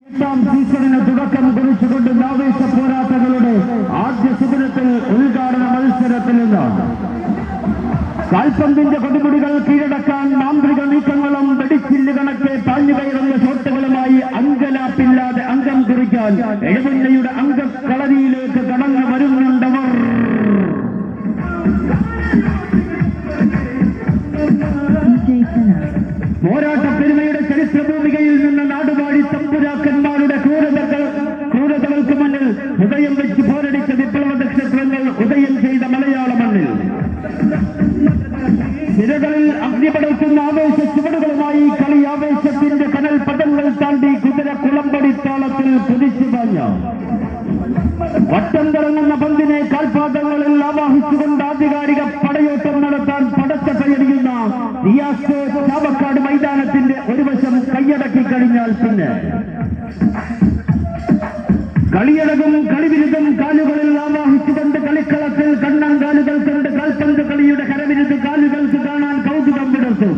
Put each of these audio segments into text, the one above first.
സീസണിന് തുടക്കം കുറിച്ചുകൊണ്ട് ആവേശ പോരാട്ടങ്ങളുടെ ആദ്യ സുദിനത്തിൽ ഉദ്ഘാടന മത്സരത്തിൽ നിന്ന് കാൽപന്തിന്റെ കൊടുമുടികൾ കീഴടക്കാൻ മാന്ത്രിക നീക്കങ്ങളും വെടിച്ചില്ല് കണക്കെ താഞ്ഞു കയറുന്ന ഷോട്ടുകളുമായി അങ്കലാപ്പില്ലാതെ അംഗം കുറിക്കാൻ എഴുപുന്നയുടെ അംഗക്കളരിയിലേക്ക് കടന്നു വരുന്നുണ്ടവർ. പോരാട്ട പെരുമയുടെ ചരിത്രഭൂമികയിൽ നിന്ന് നാടുവാഴി തമ്പുരാക്കന്മാരുടെ ക്രൂരതകൾക്ക് മുന്നിൽ ഹൃദയം വെച്ച് പോരടിച്ച വിപ്ലവ നക്ഷത്രങ്ങൾ ഉദയം ചെയ്ത മലയാള മണ്ണിൽ സിരകളിൽ അഗ്നിപടർത്തുന്ന ആവേശ ചുവടുകളുമായി കളി ആവേശത്തിന്റെ കനൽ പദങ്ങൾ താണ്ടി കുതിര കുളമ്പടി താളത്തിൽ കുതിച്ചു പാഞ്ഞ വട്ടം തിറങ്ങുന്ന പന്തിനെ കാൽപാദങ്ങളിൽ ആവാഹിച്ചുകൊണ്ട് ആധികാരിക പടയോട്ടം നടത്താൻ പടച്ചട്ടയടിയുന്ന ചാവക്കാട് മൈതാനത്തിന്റെ ഒരു വശം കൈയടക്കി കഴിഞ്ഞാൽ പിന്നെ കളിയടകും കളിവിരുദ്ധം കാലുകളിൽ ആവാഹിച്ചുകൊണ്ട് കളിക്കളത്തിൽ കണ്ണൻ കാലുകൾ കൊണ്ട് കാൽപന്ത് കളിയുടെ കരവിരുദ്ധ കാലുകൾക്ക് കാണാൻ കൗതുകം വിടർത്തും.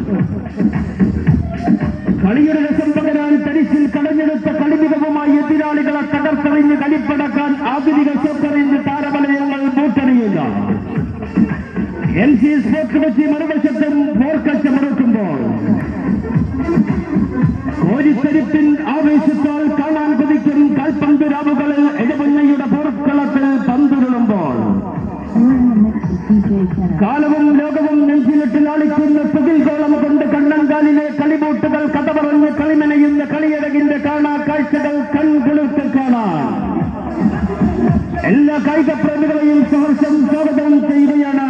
കളിയുടെ രസം പകരാൻ തരിശിൽ കടഞ്ഞെടുത്ത കളിമികവുമായി എതിരാളികളെ തകർത്തെറിഞ്ഞ് കളിപ്പടക്കാൻ ആധുനിക ഷോക്കറിഞ്ഞ് താരവലയങ്ങൾ മൂട്ടണിയുക. എൽസി സ്പോർട്സ് കൊച്ചി മറുവശത്തും പോർക്കച്ചമറുക്കുമ്പോൾ കോരിത്തരിപ്പിൻ ആവേശത്താൽ കാണാൻ കൊതിക്കും കാൽപന്ത് രാവുകളിൽ എഴുപുന്നയുടെ പോർക്കളത്തിൽ പന്തുരുളുമ്പോൾ കാലവും ലോകവും നെഞ്ചിലിട്ട് ലാളിക്കുന്ന സുഖിൽഗോളം കൊണ്ട് കണ്ണൻകാലിലെ കളിബൂട്ടുകൾ കഥ പറഞ്ഞ് കളിമനയുന്ന കളിയഴകിന്റെ കാണാ കാഴ്ചകൾ കൺകുളിർത്ത് കാണാൻ എല്ലാ കായിക പ്രേമികളെയും സഹർഷം സ്വാഗതം ചെയ്യുകയാണ്.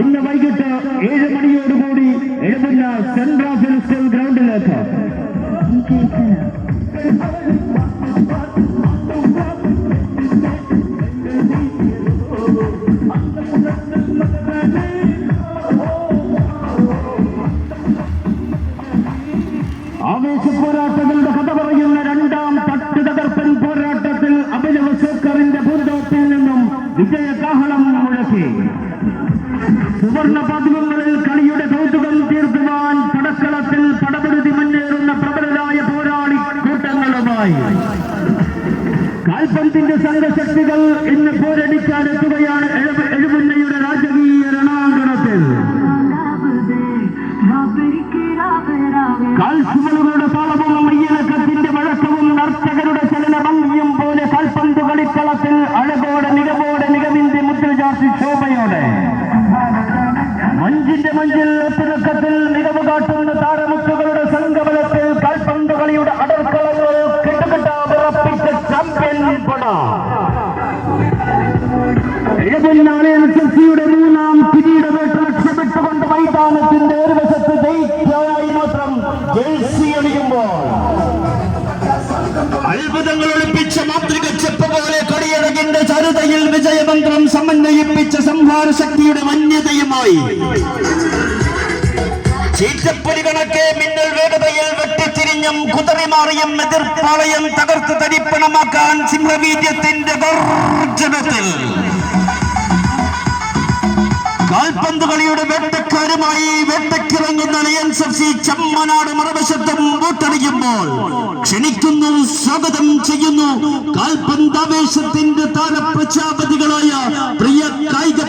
ഇന്ന് വൈകിട്ട് 7 മണിയോടുകൂടി എഴുപുന്ന സെന്റ് റാഫേൽ സ്കൂൾ ഗ്രൗണ്ടിലേക്ക് ആവേശ പോരാട്ടങ്ങളുടെ കഥ പറയുന്ന രണ്ടാം തട്ട് തകർപ്പൻ പോരാട്ടത്തിൽ അഭിനവ ഷോക്കറിന്റെ പൂന്തോപ്പിൽ നിന്നും വിജയകാഹളം മുഴക്കി. സുവർണ പതിവുകളിൽ കളിയുടെ കൗതുകം തീർക്കുവാൻ പടക്കളത്തിൽ പടപൊരുതി മുന്നേറുന്ന പ്രബലരായ പോരാളി കൂട്ടങ്ങളുമായി കാൽപന്തിന്റെ സംഘശക്തികൾ ഇന്ന് പോരടിക്കാനെത്തുകയാണ് എഴുപുന്നയുടെ രാജകീയ രണാങ്കണത്തിൽ. കാൽസുമലുകളുടെ താളവും മയ്യലക്കത്തിന്റെ വഴക്കവും നർത്തകരുടെ ചലന ഭംഗിയും പോലെ കാൽപന്ത് കളിക്കളത്തിൽ അഴകോടെ മികവിന്റെ മുദ്രചാർത്തി ശോഭയോടെ മഞ്ചിന്റെ മഞ്ചിൽ ഒത്തിണക്കത്തിൽ മികവ് കാട്ടുന്ന താരമുത്തുകളുടെ സംഗമനത്തിൽ കാൽപന്ത് കളിയുടെ അടർക്കളങ്ങൾ കെട്ടുകെട്ടാറപ്പിച്ച ചാമ്പ്യൻ പട എഴുപുന്നയുടെ മൂന്നാം കിരീടവേട്ട ലക്ഷ്യമിട്ടുകൊണ്ട് മൈതാനത്തിന്റെ ഒരു വശത്ത് ജയിക്കായി മാത്രം ജേഴ്സി അണിയുമ്പോൾ അത്ഭുതങ്ങൾ ഒളിപ്പിച്ച മാന്ത്രിക ചെപ്പ് പോലെ കളിയഴകിന്റെ ചരുതയിൽ വിജയമന്ത്രം സമന്വയിപ്പിച്ച സംഹാര ശക്തിയുടെ വന്യതയുമായി ചീറ്റപ്പൊലി കണക്കെ മിന്നൽ വേഗതയിൽ വെട്ടിത്തിരിഞ്ഞും കുതറിമാറിയും എതിർപ്പാളയം തകർത്ത് തരിപ്പണമാക്കാൻ സിംഹവീര്യത്തിന്റെ ഗർജനത്തിൽ കാൽപന്ത് കളിയുടെ വേട്ടക്കാരുമായി വേട്ടക്കിറങ്ങുന്ന LNSFC ചമ്മനാട് മറുവശത്തും വോട്ടടിക്കുമ്പോൾ ക്ഷണിക്കുന്നു, സ്വാഗതം ചെയ്യുന്നു കാൽപന്താവേശത്തിന്റെ താരപ്രജാപതികളായ പ്രിയ കായിക